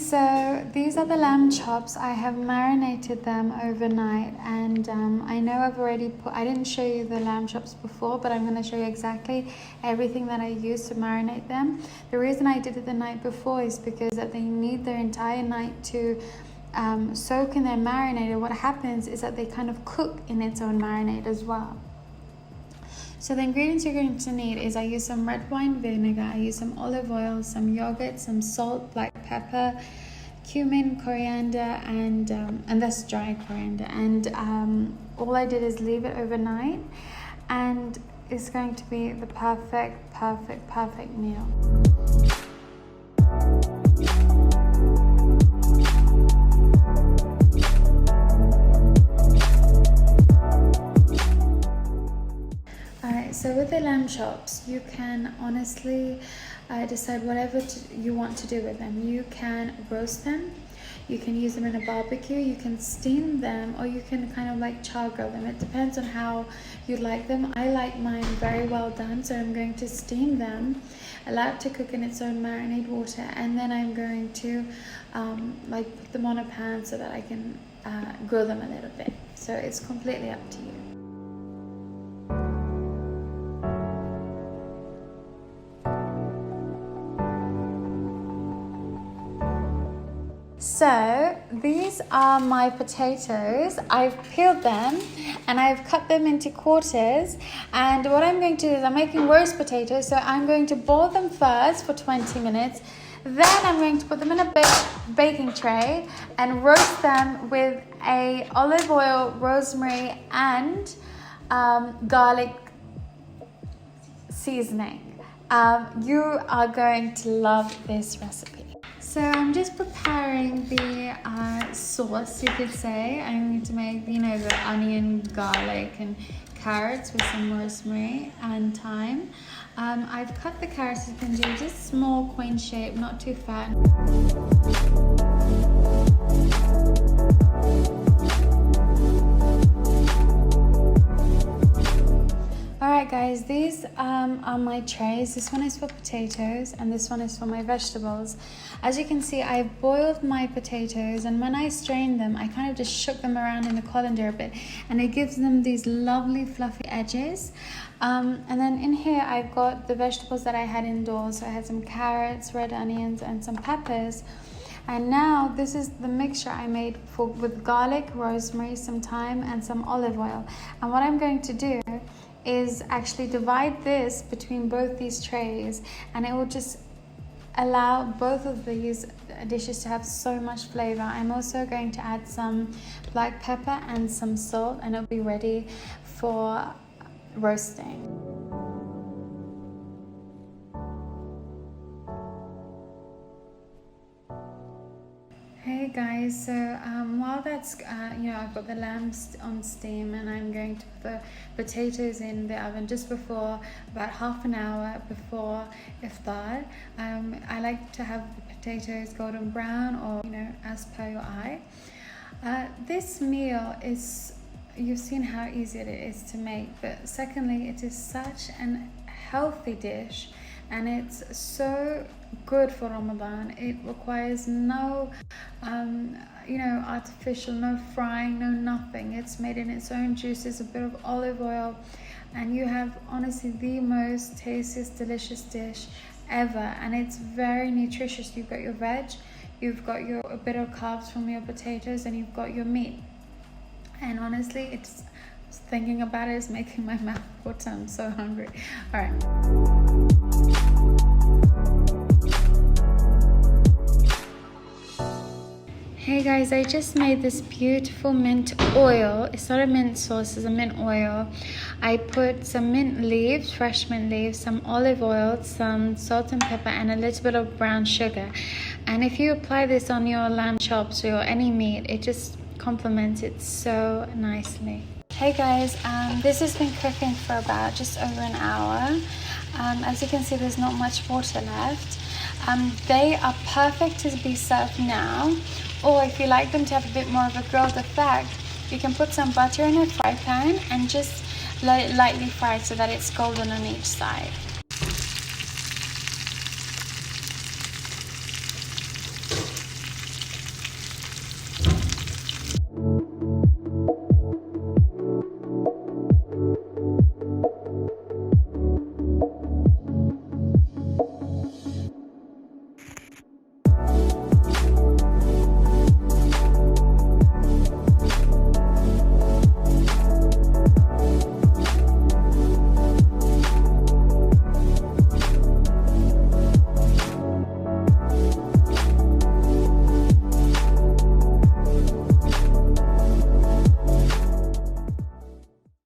so these are the lamb chops. I have marinated them overnight, and I know I've already I didn't show you the lamb chops before, but I'm going to show you exactly everything that I used to marinate them. The reason I did it the night before is because that they need their entire night to soak in their marinade. What happens is that they kind of cook in its own marinade as well. So the ingredients you're going to need is I use some red wine vinegar, I use some olive oil, some yogurt, some salt, black pepper, cumin, coriander, and that's dried coriander. And all I did is leave it overnight, and it's going to be the perfect meal. So with the lamb chops, you can honestly decide whatever you want to do with them. You can roast them, you can use them in a barbecue, you can steam them, or you can kind of like char grill them. It depends on how you like them. I like mine very well done, so I'm going to steam them, allow it to cook in its own marinade water, and then I'm going to put them on a pan so that I can grill them a little bit. So it's completely up to you. So these are my potatoes. I've peeled them and I've cut them into quarters, and what I'm going to do is I'm making roast potatoes, so I'm going to boil them first for 20 minutes. Then I'm going to put them in a baking tray and roast them with a olive oil, rosemary, and garlic seasoning. You are going to love this recipe. So I'm just preparing the sauce, you could say. I'm going to make, the onion, garlic, and carrots with some rosemary and thyme. I've cut the carrots, you can do just small, quaint shape, not too fat. Alright guys, these are my trays. This one is for potatoes and this one is for my vegetables. As you can see, I boiled my potatoes, and when I strained them, I kind of just shook them around in the colander a bit, and it gives them these lovely fluffy edges. And then in here I've got the vegetables that I had indoors. So I had some carrots, red onions, and some peppers. And now this is the mixture I made with garlic, rosemary, some thyme, and some olive oil. And what I'm going to do is actually divide this between both these trays, and it will just allow both of these dishes to have so much flavor. I'm also going to add some black pepper and some salt, and it'll be ready for roasting. Hey guys, so while that's I've got the lamb on steam, and I'm going to put the potatoes in the oven just before, about half an hour before iftar. I like to have the potatoes golden brown, or as per your eye. This meal is, you've seen how easy it is to make, but secondly, it is such an healthy dish, and it's so good for Ramadan. It requires no artificial, no frying, no nothing. It's made in its own juices, a bit of olive oil, and you have honestly the most tastiest, delicious dish ever. And it's very nutritious. You've got your veg, you've got a bit of carbs from your potatoes, and you've got your meat. And honestly, it's thinking about it is making my mouth water. I'm so hungry. All right. Hey guys, I just made this beautiful mint oil. It's not a mint sauce, it's a mint oil. I put some mint leaves, fresh mint leaves, some olive oil, some salt and pepper, and a little bit of brown sugar. And if you apply this on your lamb chops or any meat, it just complements it so nicely. Hey guys, this has been cooking for about just over an hour. As you can see, there's not much water left. They are perfect to be served now, or if you like them to have a bit more of a grilled effect, you can put some butter in a fry pan and just lightly fry it so that it's golden on each side.